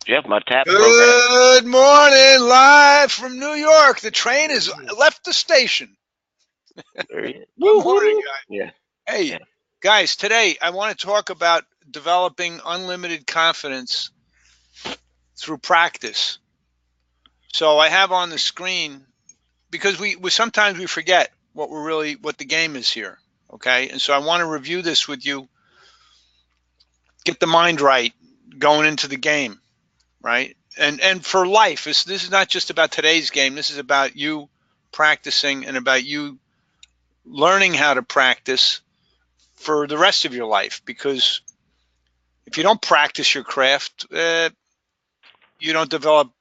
Yeah, my TAP program. Good morning, live from New York. The train has left the station. There he is. Good morning, Woohoo! guys. Yeah, Hey, yeah. guys, today I want to talk about developing unlimited confidence through practice. So I have on the screen because we sometimes we forget what the game is here. Okay, and so I want to review this with you, get the mind right going into the game, right? And for life, this is not just about today's game. This is about you practicing and about you learning how to practice for the rest of your life. Because if you don't practice your craft, you don't develop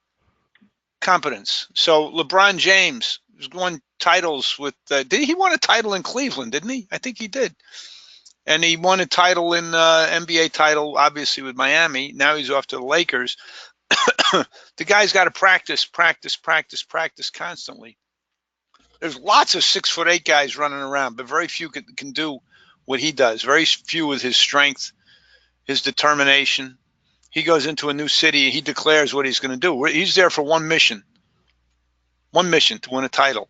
competence. So LeBron James won titles with. Did he won a title in Cleveland? Didn't he? I think he did. And he won a title in NBA title, obviously with Miami. Now he's off to the Lakers. The guy's got to practice, practice, practice, practice constantly. There's lots of 6'8" guys running around, but very few can do what he does. Very few with his strength, his determination. He goes into a new city. He declares what he's going to do. He's there for one mission to win a title.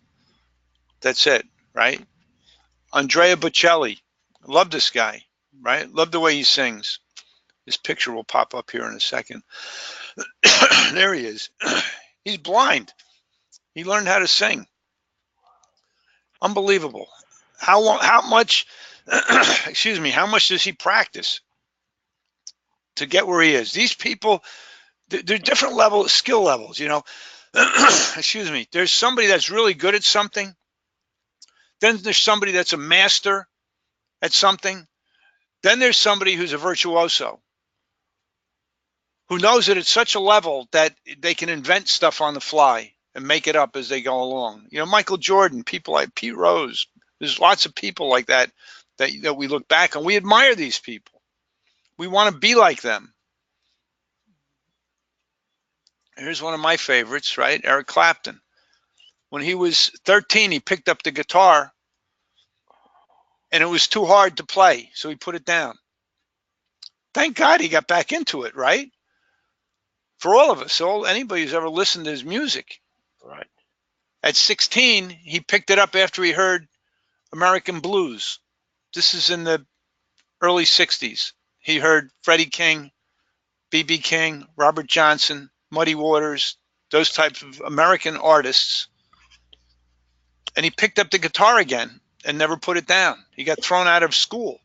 That's it, right? Andrea Bocelli. Love this guy, right? Love the way he sings. His picture will pop up here in a second. There he is. He's blind. He learned how to sing. Unbelievable. How long? How much? Excuse me. How much does he practice to get where he is? These people, they're different skill levels. Excuse me. There's somebody that's really good at something. Then there's somebody that's a master at something. Then there's somebody who's a virtuoso, who knows it at such a level that they can invent stuff on the fly and make it up as they go along. Michael Jordan, people like Pete Rose. There's lots of people like that we look back and we admire these people. We want to be like them. Here's one of my favorites, right? Eric Clapton. When he was 13, he picked up the guitar and it was too hard to play, so he put it down. Thank God he got back into it, right? For all of us, anybody who's ever listened to his music. Right. At 16, he picked it up after he heard American blues. This is in the early 60s. He heard Freddie King, B.B. King, Robert Johnson, Muddy Waters, those types of American artists. And he picked up the guitar again and never put it down. He got thrown out of school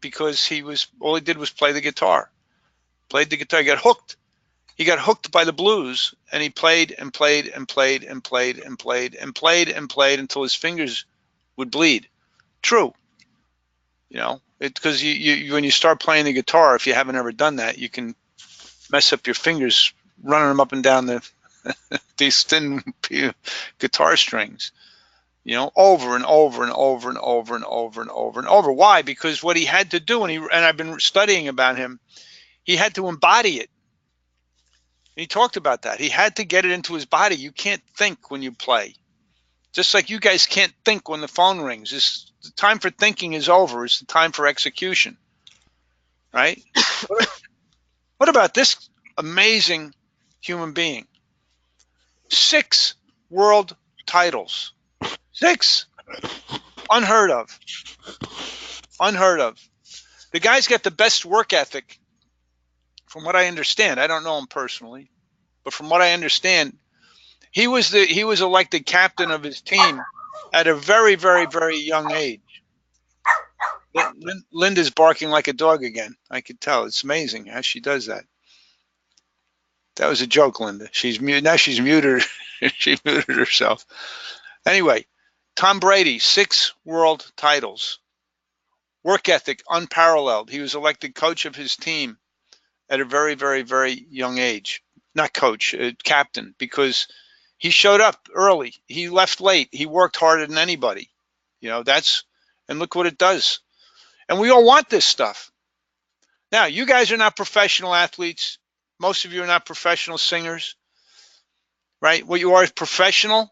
because all he did was play the guitar. Played the guitar, he got hooked. He got hooked by the blues, and he played and played and played and played and played and played and played until his fingers would bleed. True. Because when you start playing the guitar, if you haven't ever done that, you can mess up your fingers running them up and down these thin guitar strings, over and over and over and over and over and over and over. Why? Because what he had to do, and I've been studying about him, he had to embody it. He talked about that. He had to get it into his body. You can't think when you play. Just like you guys can't think when the phone rings. The time for thinking is over. It's the time for execution, right? What about this amazing human being? 6 world titles. 6. Unheard of. Unheard of. The guy's got the best work ethic, from what I understand. I don't know him personally, but from what I understand, he was elected captain of his team at a very, very, very young age. Linda's barking like a dog again. I could tell. It's amazing how she does that. That was a joke, Linda. She's mute now. She's muted. She muted herself. Anyway, Tom Brady, 6 world titles. Work ethic unparalleled. He was elected coach of his team at a very, very, very young age. Not coach, captain, because he showed up early. He left late. He worked harder than anybody. And look what it does. And we all want this stuff. Now, you guys are not professional athletes. Most of you are not professional singers, right? What you are is professionals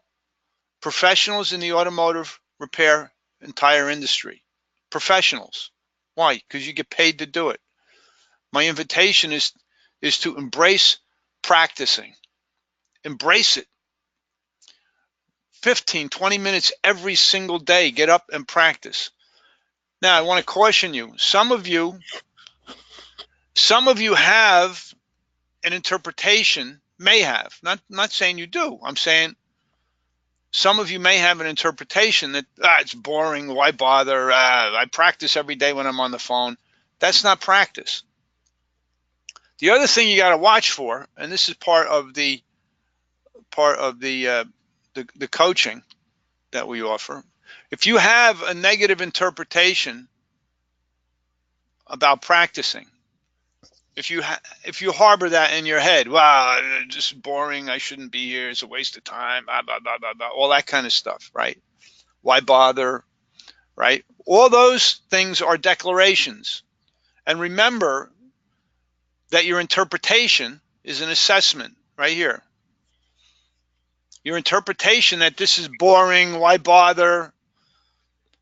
in the automotive repair and tire industry. Professionals. Why? Because you get paid to do it. My invitation is to embrace practicing. Embrace it. 15, 20 minutes every single day. Get up and practice. Now, I want to caution you. Some of you have an interpretation, may have. Not saying you do. I'm saying some of you may have an interpretation that it's boring. Why bother? I practice every day when I'm on the phone. That's not practice. The other thing you got to watch for, and this is part of the coaching that we offer. If you have a negative interpretation about practicing, if you harbor that in your head, wow, just boring, I shouldn't be here, it's a waste of time, blah, blah, blah, blah, blah, all that kind of stuff, right? Why bother, right? All those things are declarations. And remember that your interpretation is an assessment right here. Your interpretation that this is boring, why bother?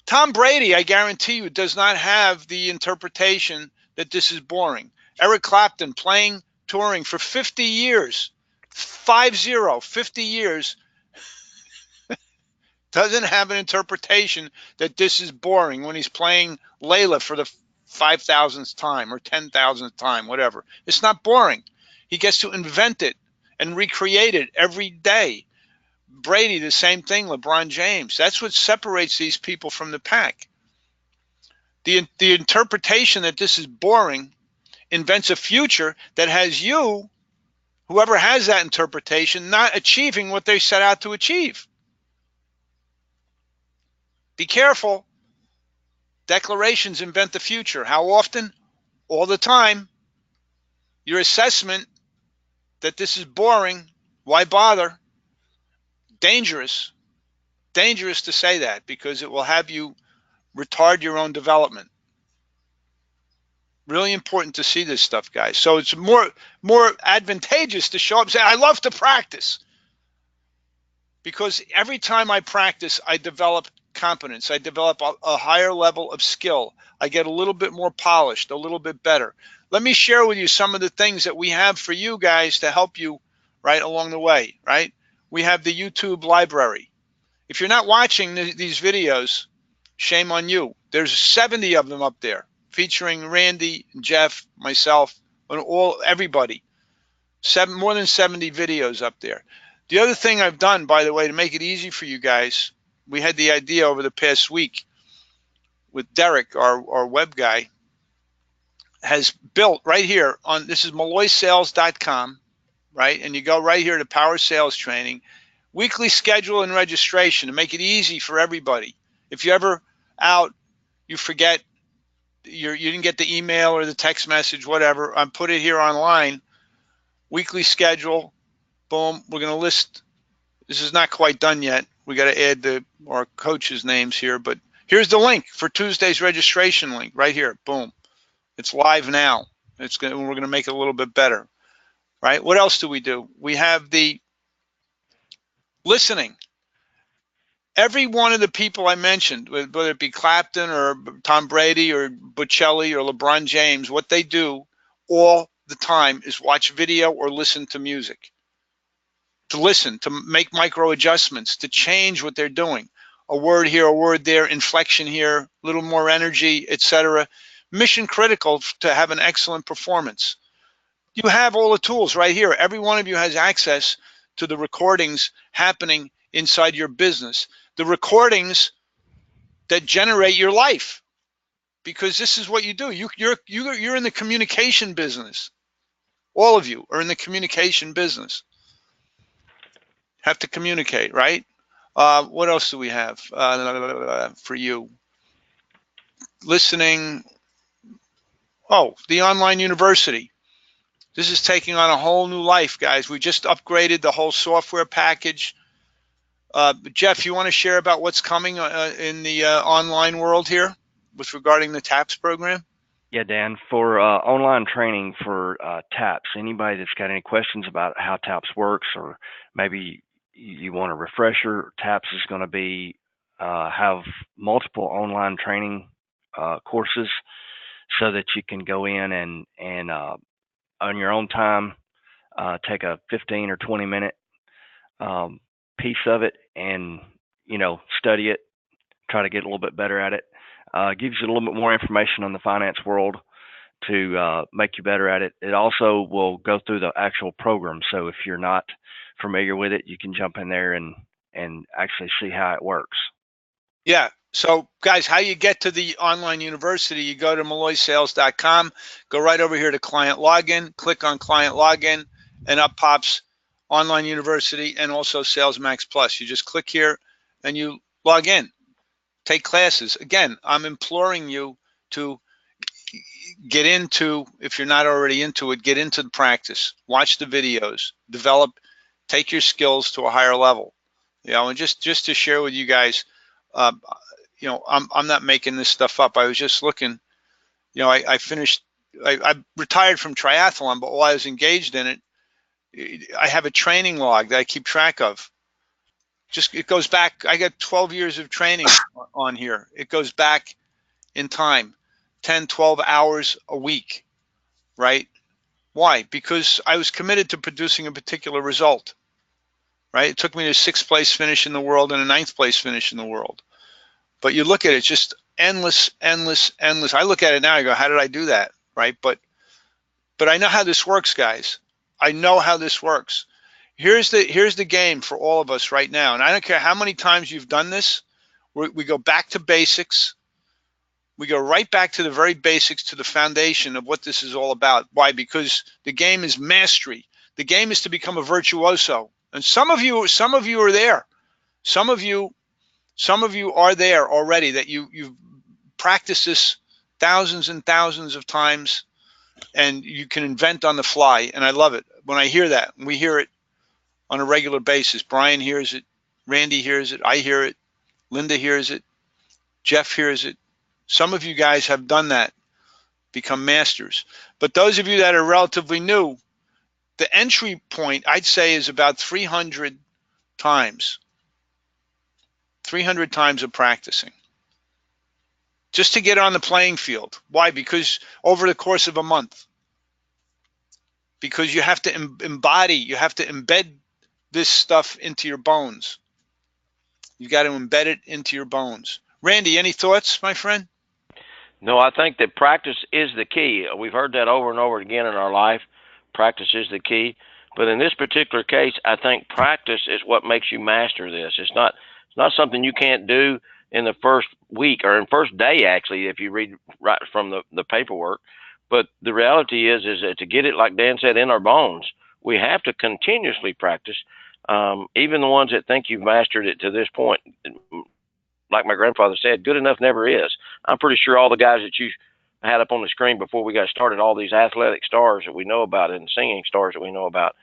Tom Brady, I guarantee you, does not have the interpretation that this is boring. Eric Clapton touring for 50 years, 50 years, doesn't have an interpretation that this is boring when he's playing Layla for the 5,000th time or 10,000th time, whatever. It's not boring. He gets to invent it and recreate it every day. Brady, the same thing, LeBron James. That's what separates these people from the pack. The interpretation that this is boring invents a future that has you, whoever has that interpretation, not achieving what they set out to achieve. Be careful. Declarations invent the future. How often? All the time. Your assessment that this is boring, why bother? Dangerous. Dangerous to say that because it will have you retard your own development. Really important to see this stuff, guys. So it's more advantageous to show up and say, I love to practice. Because every time I practice, I develop competence. I develop a higher level of skill. I get a little bit more polished, a little bit better. Let me share with you some of the things that we have for you guys to help you right along the way, right? We have the YouTube library. If you're not watching these videos, shame on you. There's 70 of them up there featuring Randy, Jeff, myself, and everybody. More than 70 videos up there. The other thing I've done, by the way, to make it easy for you guys, we had the idea over the past week with Derek, our web guy, has built right here on, this is molloysales.com, right? And you go right here to Power Sales Training, weekly schedule and registration to make it easy for everybody. If you're ever out, you forget, you didn't get the email or the text message, whatever, I put it here online, weekly schedule, boom, we're going to list. This is not quite done yet. We got to add our coaches' names here, but here's the link for Tuesday's registration link right here. Boom. It's live now. We're going to make it a little bit better, right? What else do? We have the listening. Every one of the people I mentioned, whether it be Clapton or Tom Brady or Bocelli or LeBron James, what they do all the time is watch video or listen to music. To listen, to make micro adjustments, to change what they're doing. A word here, a word there, inflection here, a little more energy, etc. Mission critical to have an excellent performance. You have all the tools right here. Every one of you has access to the recordings happening inside your business. The recordings that generate your life. Because this is what you do. You're in the communication business. All of you are in the communication business. Have to communicate, right? What else do we have for you? Listening. Oh, the online university. This is taking on a whole new life, guys. We just upgraded the whole software package. Jeff, you want to share about what's coming in the online world here with regarding the TAPS program? Yeah, Dan, for online training for TAPS, anybody that's got any questions about how TAPS works, or maybe you want a refresher, TAPS is going to have multiple online training courses so that you can go in and on your own time take a 15 or 20 minute piece of it and, study it, try to get a little bit better at it. Gives you a little bit more information on the finance world to make you better at it. It also will go through the actual program. So if you're not familiar with it, you can jump in there and actually see how it works. Yeah. So guys, how you get to the online university, you go to molloysales.com, go right over here to client login, click on client login, and up pops online university and also Sales Max Plus. You just click here and you log in, take classes. Again, I'm imploring you to get into, if you're not already into it, get into the practice, watch the videos, develop, take your skills to a higher level. And just to share with you guys, I'm not making this stuff up. I was just looking, I finished, I retired from triathlon, but while I was engaged in it, I have a training log that I keep track of. It goes back, I got 12 years of training on here. It goes back in time, 10, 12 hours a week, right? Why? Because I was committed to producing a particular result, right? It took me to 6th place finish in the world and a 9th place finish in the world. But you look at it, it's just endless, endless, endless. I look at it now, I go, how did I do that, right? But I know how this works, guys. I know how this works. Here's the game for all of us right now. And I don't care how many times you've done this. We go back to basics. We go right back to the very basics, to the foundation of what this is all about. Why? Because the game is mastery. The game is to become a virtuoso. And some of you are there. Some of you are there already, that you've practiced this thousands and thousands of times, and you can invent on the fly. And I love it when I hear that. We hear it on a regular basis. Brian hears it, Randy hears it, I hear it, Linda hears it, Jeff hears it. Some of you guys have done that, become masters. But those of you that are relatively new, the entry point, I'd say, is about 300 times. 300 times of practicing just to get on the playing field. Why? Because over the course of a month, because you have to embody, you have to embed this stuff into your bones. You got to embed it into your bones. Randy, any thoughts, my friend? No, I think that practice is the key. We've heard that over and over again in our life. Practice is the key. But in this particular case, I think practice is what makes you master this. It's not something you can't do in the first week or in first day, actually, if you read right from the paperwork. But the reality is that to get it, like Dan said, in our bones, we have to continuously practice. Even the ones that think you've mastered it to this point, like my grandfather said, good enough never is. I'm pretty sure all the guys that you had up on the screen before we got started, all these athletic stars that we know about and singing stars that we know about,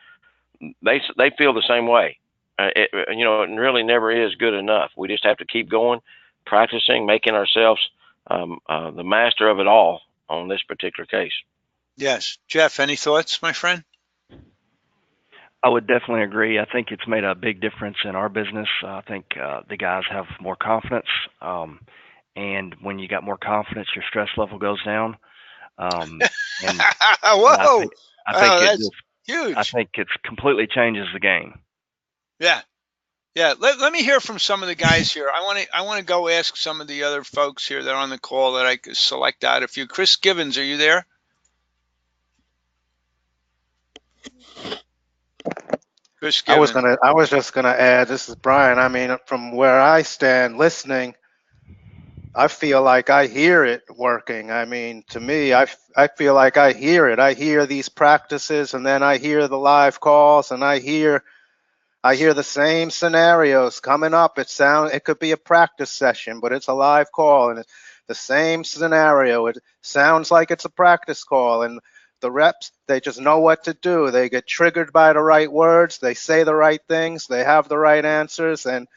they feel the same way. It really never is good enough. We just have to keep going, practicing, making ourselves the master of it all on this particular case. Yes. Jeff, any thoughts, my friend? I would definitely agree. I think it's made a big difference in our business. I think the guys have more confidence. And when you got more confidence, your stress level goes down. And Whoa! That's huge. I think it completely changes the game. Yeah. Let me hear from some of the guys here. I want to go ask some of the other folks here that are on the call that I could select out a few. Chris Givens, are you there? Chris Givens. I was just gonna add. This is Brian. I mean, from where I stand, listening, I feel like I hear it working. I mean, to me, I feel like I hear it. I hear these practices, and then I hear the live calls, and I hear the same scenarios coming up. It could be a practice session, but it's a live call, and it's the same scenario. It sounds like it's a practice call, and the reps, they just know what to do. They get triggered by the right words. They say the right things. They have the right answers, and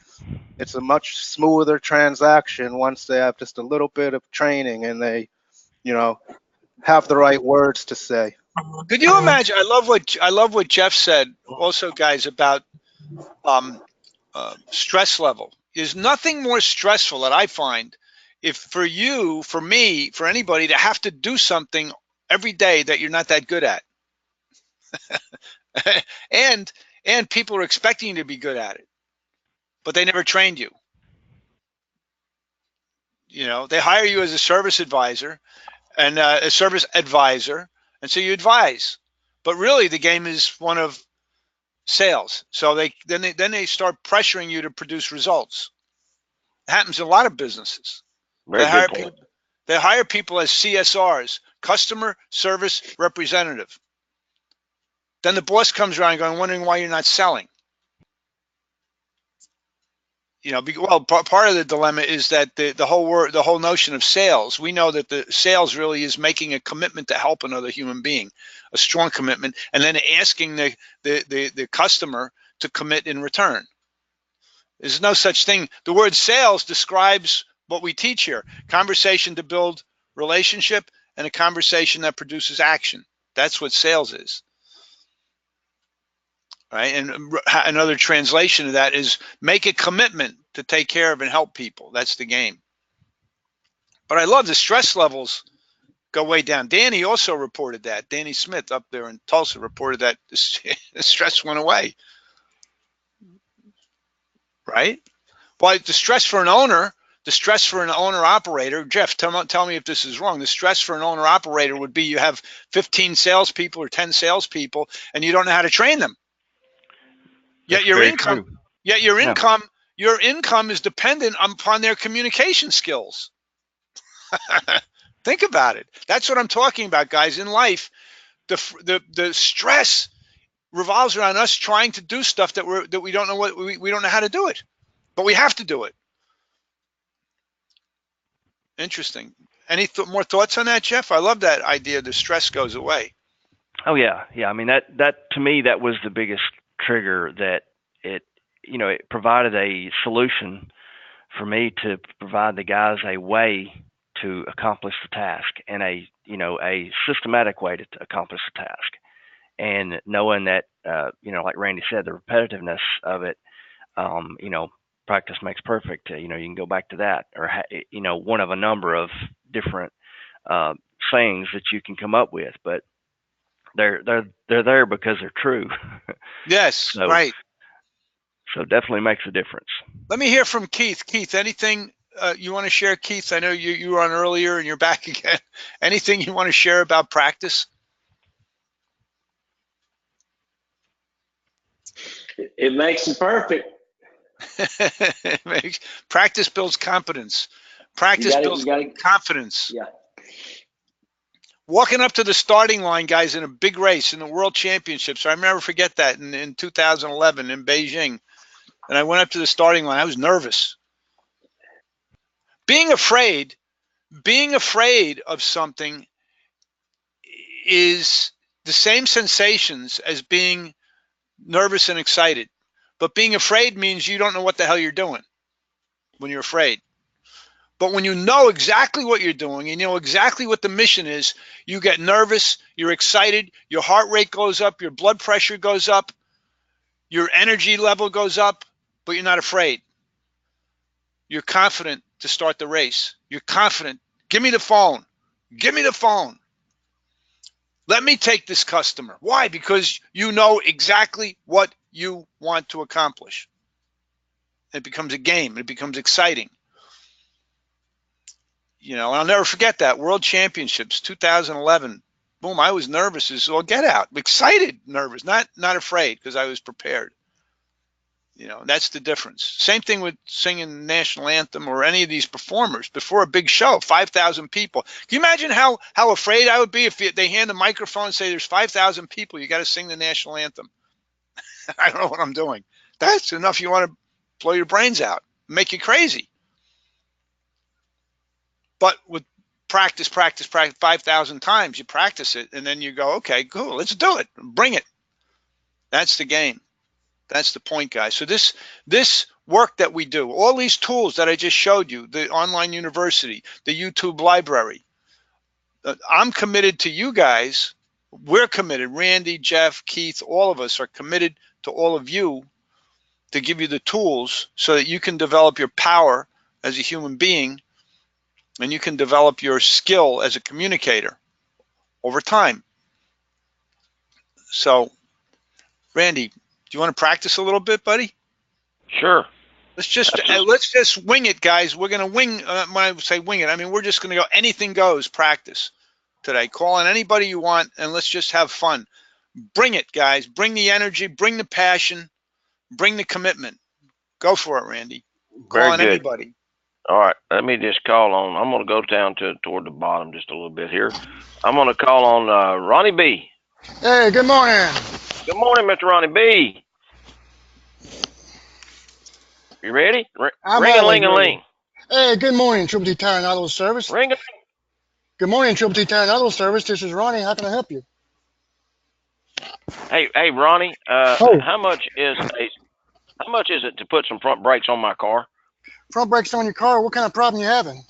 it's a much smoother transaction once they have just a little bit of training and they, have the right words to say. Could you imagine? I love what Jeff said also, guys, about stress level. There's nothing more stressful that I find for me, for anybody to have to do something every day that you're not that good at. and people are expecting you to be good at it, but they never trained you. You know, they hire you as a service advisor and a service advisor, and so you advise. But really, the game is one of sales. So then they start pressuring you to produce results. It happens in a lot of businesses. Very good point. They hire people as CSRs, customer service representative. Then the boss comes around going, wondering why you're not selling. You know, well, part of the dilemma is that the whole notion of sales. We know that the sales really is making a commitment to help another human being, a strong commitment, and then asking the customer to commit in return. There's no such thing. The word sales describes what we teach here: conversation to build relationship and a conversation that produces action. That's what sales is. Right? And another translation of that is make a commitment to take care of and help people. That's the game. But I love the stress levels go way down. Danny also reported that. Danny Smith up there in Tulsa reported that the stress went away. Right? Well, the stress for an owner operator, Jeff, tell me if this is wrong. The stress for an owner operator would be you have 15 salespeople or 10 salespeople and you don't know how to train them. Yet your income is dependent upon their communication skills. Think about it. That's what I'm talking about, guys. In life, the stress revolves around us trying to do stuff that we don't know we don't know how to do it, but we have to do it. Interesting. Any more thoughts on that, Jeff? I love that idea. The stress goes away. Oh yeah. I mean, that to me, that was the biggest trigger, that it provided a solution for me to provide the guys a way to accomplish the task, and a systematic way to accomplish the task. And knowing that, like Randy said, the repetitiveness of it, practice makes perfect. You can go back to that, or one of a number of different sayings that you can come up with, but they're there because they're true. Yes, right. So definitely makes a difference. Let me hear from Keith. Keith, anything you want to share, Keith? I know you were on earlier and you're back again. Anything you want to share about practice? It makes it perfect. Practice builds competence. Practice builds confidence. Yeah. Walking up to the starting line, guys, in a big race in the World Championships. I'll never forget that in 2011 in Beijing. And I went up to the starting line. I was nervous. Being afraid of something is the same sensations as being nervous and excited. But being afraid means you don't know what the hell you're doing when you're afraid. But when you know exactly what you're doing and you know exactly what the mission is, you get nervous, you're excited, your heart rate goes up, your blood pressure goes up, your energy level goes up, but you're not afraid. You're confident to start the race. You're confident. Give me the phone. Give me the phone. Let me take this customer. Why? Because you know exactly what you want to accomplish. It becomes a game. It becomes exciting. And I'll never forget that. World Championships, 2011. Boom, I was nervous as all get out. Excited, nervous, not afraid, because I was prepared. That's the difference. Same thing with singing the national anthem or any of these performers before a big show, 5,000 people. Can you imagine how afraid I would be if they hand the microphone and say there's 5,000 people, you got to sing the national anthem? I don't know what I'm doing. That's enough. You want to blow your brains out, make you crazy. But with practice 5,000 times, you practice it, and then you go, okay, cool, let's do it. Bring it. That's the game. That's the point, guys. So this work that we do, all these tools that I just showed you, the online university, the YouTube library, I'm committed to you guys. We're committed. Randy, Jeff, Keith, all of us are committed to all of you to give you the tools so that you can develop your power as a human being and you can develop your skill as a communicator over time. So Randy, do you want to practice a little bit, buddy? Sure. Let's just wing it, guys. We're gonna wing. When I say wing it, I mean we're just gonna go anything goes practice today. Call on anybody you want, and let's just have fun. Bring it, guys. Bring the energy. Bring the passion. Bring the commitment. Go for it, Randy. Call Very on good. anybody. All right. Let me just call on. I'm going to go down toward the bottom just a little bit here. I'm going to call on Ronnie B. Hey, good morning. Good morning, Mr. Ronnie B. You ready? I'm Ring a always ling a ready. ling. Hey, good morning, Triple T Tire and Auto Service. Ring a. Good morning, Triple T Tire and Auto Service. This is Ronnie. How can I help you? Hey, Ronnie. Oh. How much is it to put some front brakes on my car? Front brakes on your car. What kind of problem you having?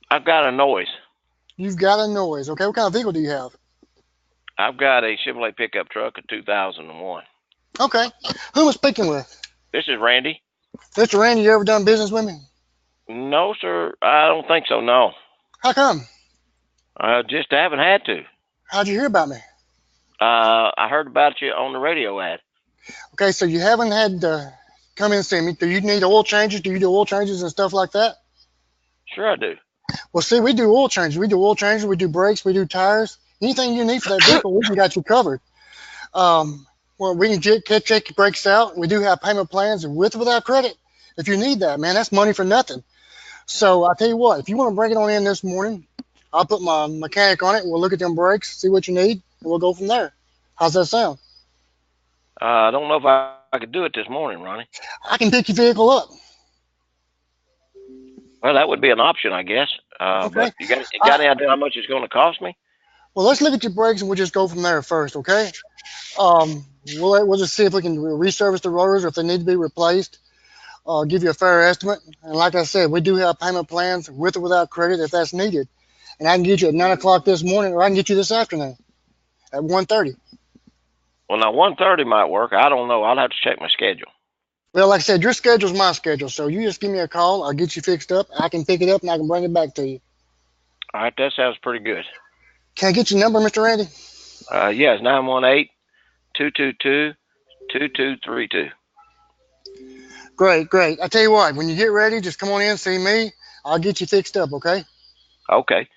I've got a noise. You've got a noise. Okay, what kind of vehicle do you have? I've got a Chevrolet pickup truck, a 2001. Okay. Who am I speaking with? This is Randy. Mr. Randy, you ever done business with me? No, sir. I don't think so. No. How come? Just haven't had to. How'd you hear about me? I heard about you on the radio ad. Okay, so you haven't had to come in and see me. Do you need oil changes? Do you do oil changes and stuff like that? Sure, I do. Well, see, we do oil changes. We do oil changes. We do brakes. We do tires. Anything you need for that vehicle, we can got you covered. Well, we can check your brakes out. We do have payment plans with or without credit. If you need that, man, that's money for nothing. So I tell you what, if you want to bring it on in this morning, I'll put my mechanic on it. We'll look at them brakes, see what you need, and we'll go from there. How's that sound? I don't know if I could do it this morning, Ronnie. I can pick your vehicle up. Well, that would be an option, I guess. Okay. But you got any idea how much it's going to cost me? Well, let's look at your brakes and we'll just go from there first, okay? We'll just see if we can resurface the rotors or if they need to be replaced. Give you a fair estimate. And like I said, we do have payment plans with or without credit if that's needed. And I can get you at 9 o'clock this morning, or I can get you this afternoon at 1:30. Well, now 1:30 might work. I don't know. I'll have to check my schedule. Well, like I said, your schedule's my schedule, so you just give me a call. I'll get you fixed up. I can pick it up and I can bring it back to you. All right, that sounds pretty good. Can I get your number, Mr. Randy? Yes, 918-222-2232. Great. I tell you what, when you get ready, just come on in, see me. I'll get you fixed up, okay? Okay.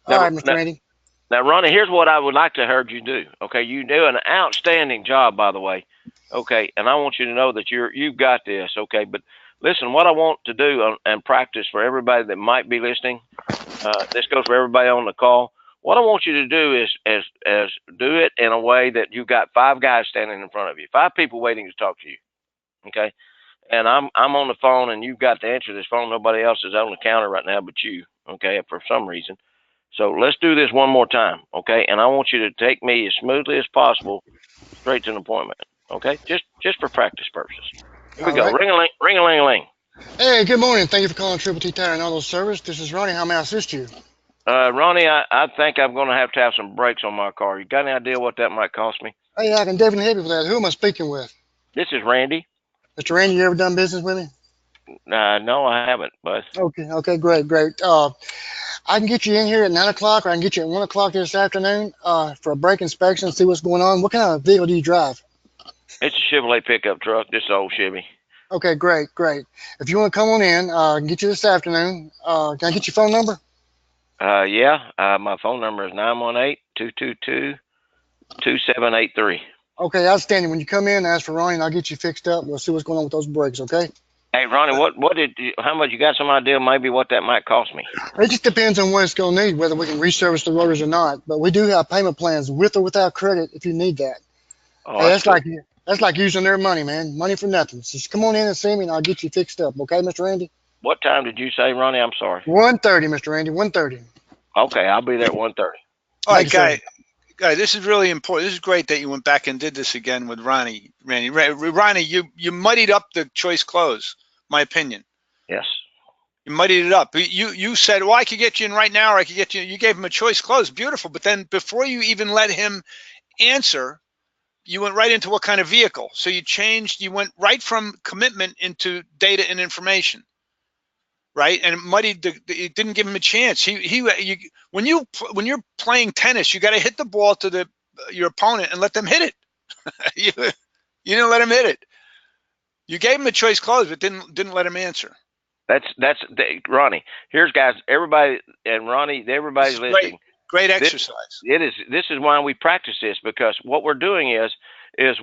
All right, Mr. Randy. Now, Ronnie, here's what I would like to heard you do. Okay, you do an outstanding job, by the way. Okay, and I want you to know that you've got this. Okay, but listen, what I want to do and practice for everybody that might be listening. This goes for everybody on the call. What I want you to do is do it in a way that you've got 5 guys standing in front of you, 5 people waiting to talk to you. Okay, and I'm on the phone, and you've got to answer this phone. Nobody else is on the counter right now but you. Okay, for some reason. So let's do this one more time, okay? And I want you to take me as smoothly as possible, straight to an appointment, okay? Just for practice purposes. Here we go. Right. Ring-a-ling-a-ling. Hey, good morning. Thank you for calling Triple T Tire and Auto Service. This is Ronnie. How may I assist you? Ronnie, I think I'm going to have some brakes on my car. You got any idea what that might cost me? Hey, I can definitely help you with that. Who am I speaking with? This is Randy. Mr. Randy, you ever done business with me? No, I haven't, but. Okay, great. I can get you in here at 9 o'clock, or I can get you at 1 o'clock this afternoon for a brake inspection, see what's going on. What kind of vehicle do you drive? It's a Chevrolet pickup truck, just an old Chevy. Okay, great. If you want to come on in, I can get you this afternoon. Can I get your phone number? Yeah. My phone number is 918-222-2783. Okay, outstanding. When you come in, ask for Ronnie, and I'll get you fixed up. We'll see what's going on with those brakes, okay? Hey, Ronnie, how much, you got some idea maybe what that might cost me? It just depends on what it's going to need, whether we can resurface the rotors or not. But we do have payment plans with or without credit if you need that. Oh, Hey, that's like using their money, man. Money for nothing. So just come on in and see me, and I'll get you fixed up, okay, Mr. Randy? What time did you say, Ronnie? I'm sorry. 1:30, Mr. Randy, 1:30. Okay, I'll be there at 1:30. All right, guy, this is really important. This is great that you went back and did this again with Ronnie. Ronnie, you muddied up the choice close, my opinion. Yes. You muddied it up. You said, well, I could get you in right now, or I could get you. You gave him a choice close. Beautiful. But then before you even let him answer, you went right into what kind of vehicle. So you went right from commitment into data and information. Right, and it didn't give him a chance. When you're playing tennis, you got to hit the ball to your opponent and let them hit it. You didn't let him hit it. You gave him a choice close, but didn't let him answer. Ronnie. Here's guys, everybody, and Ronnie, everybody's listening. Great exercise. This is why we practice this, because what we're doing is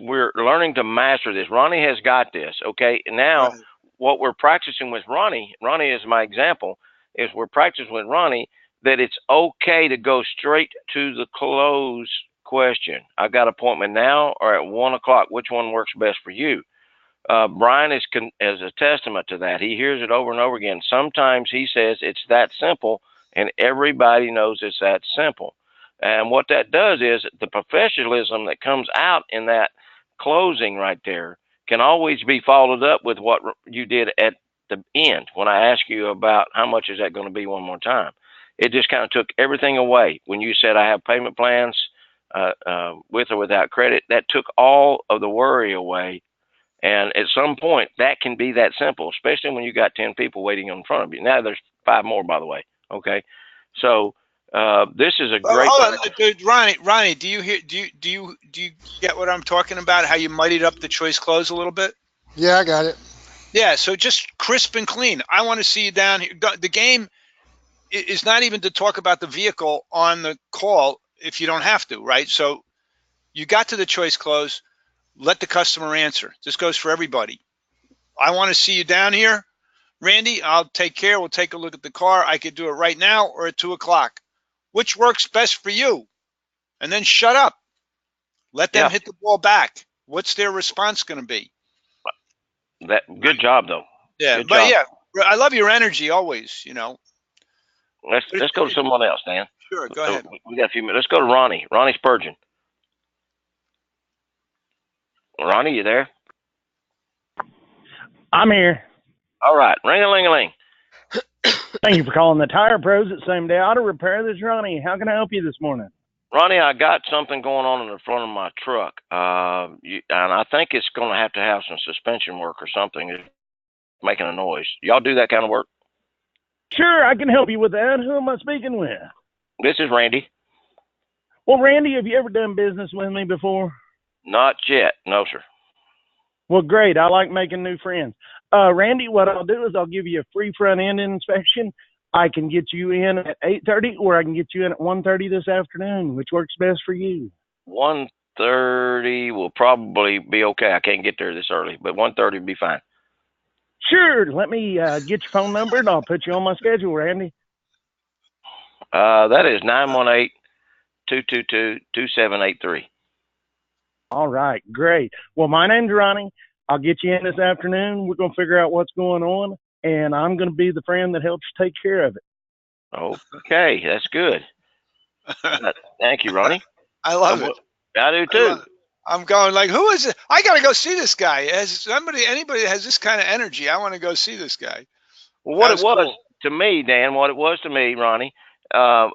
we're learning to master this. Ronnie has got this. Okay. Now what we're practicing with Ronnie is my example, is we're practicing with Ronnie that it's okay to go straight to the close question. I got an appointment now or at 1 o'clock. Which one works best for you? Brian is a testament to that. He hears it over and over again. Sometimes he says it's that simple, and everybody knows it's that simple. And what that does is the professionalism that comes out in that closing right there can always be followed up with what you did at the end when I asked you about how much is that going to be one more time. It just kind of took everything away. When you said I have payment plans with or without credit, that took all of the worry away. And at some point, that can be that simple, especially when you got 10 people waiting in front of you. Now there's 5 more, by the way. Okay, so this is a great. Dude, Ronnie, do you get what I'm talking about? How you muddied up the choice close a little bit? Yeah, I got it. Yeah, so just crisp and clean. I want to see you down here. The game is not even to talk about the vehicle on the call if you don't have to, right? So you got to the choice close. Let the customer answer. This goes for everybody. I want to see you down here. Randy, I'll take care. We'll take a look at the car. I could do it right now or at 2 o'clock. Which works best for you? And then shut up. Let them hit the ball back. What's their response going to be? Good job, though. Yeah, but yeah, I love your energy always, you know. Let's go to someone else, Dan. Sure, go ahead. We got a few minutes. Let's go to Ronnie. Ronnie Spurgeon. Ronnie, you there? I'm here. All right. Ring-a-ling-a-ling. Thank you for calling the Tire Pros at Same Day Auto Repair. This is Ronnie. How can I help you this morning? Ronnie, I got something going on in the front of my truck, and I think it's going to have some suspension work or something. It's making a noise. Y'all do that kind of work? Sure, I can help you with that. Who am I speaking with? This is Randy. Well, Randy, have you ever done business with me before? Not yet. No, sir. Well, great. I like making new friends. Randy, what I'll do is I'll give you a free front end inspection. I can get you in at 8:30 or I can get you in at 1:30 this afternoon. Which works best for you? 1:30 will probably be okay. I can't get there this early, but 1:30 will be fine. Sure. Let me get your phone number and I'll put you on my schedule, Randy. That is 918-222-2783. All right, great. Well, my name's Ronnie. I'll get you in this afternoon. We're going to figure out what's going on, and I'm going to be the friend that helps take care of it. Okay, that's good. Thank you, Ronnie. I love it. I do too. I'm going like, who is it? I got to go see this guy. As anybody that has this kind of energy, I want to go see this guy. Well, what it was to me, Dan, Ronnie,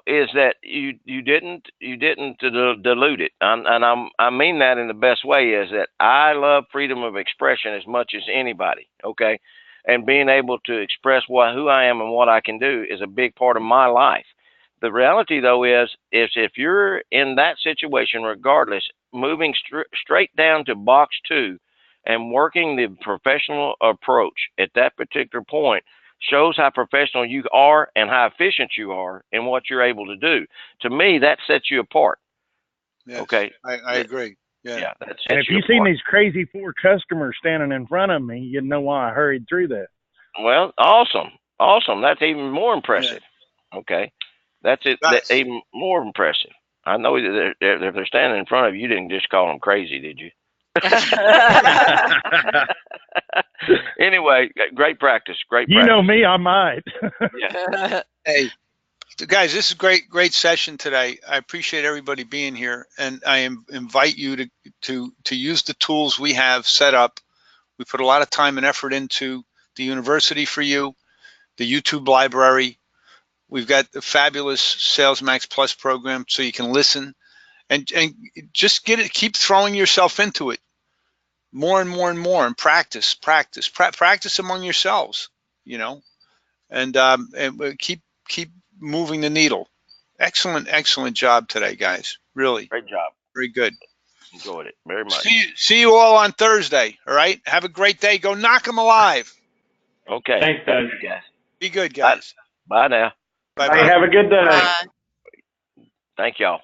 is that you didn't dilute it, and I mean that in the best way. Is that I love freedom of expression as much as anybody. Okay, and being able to express who I am and what I can do is a big part of my life. The reality, though, is if you're in that situation, regardless, moving straight down to box 2 and working the professional approach at that particular point shows how professional you are and how efficient you are in what you're able to do. To me, that sets you apart. Yes, okay, I agree. Yeah, and if you've seen these crazy 4 customers standing in front of me, you'd know why I hurried through that. Well, awesome. That's even more impressive. Yeah. Okay, that's it. Nice. That's even more impressive. I know that if they're standing in front of you, you didn't just call them crazy, did you? Anyway, great practice. You know me, I might. Yeah. Hey, guys, this is great session today. I appreciate everybody being here, and I invite you to use the tools we have set up. We put a lot of time and effort into the university for you, the YouTube library. We've got the fabulous Sales Max Plus program, so you can listen and just keep throwing yourself into it more and more and more, and practice among yourselves, you know, and keep moving the needle. Excellent job today, guys. Really great job. Very good. Enjoyed it very much. See you all on Thursday. All right. Have a great day. Go knock them alive. Okay. Thanks, Doug. Guys. Be good, guys. Bye now. Bye Hey, bye. have a good day. Thank y'all.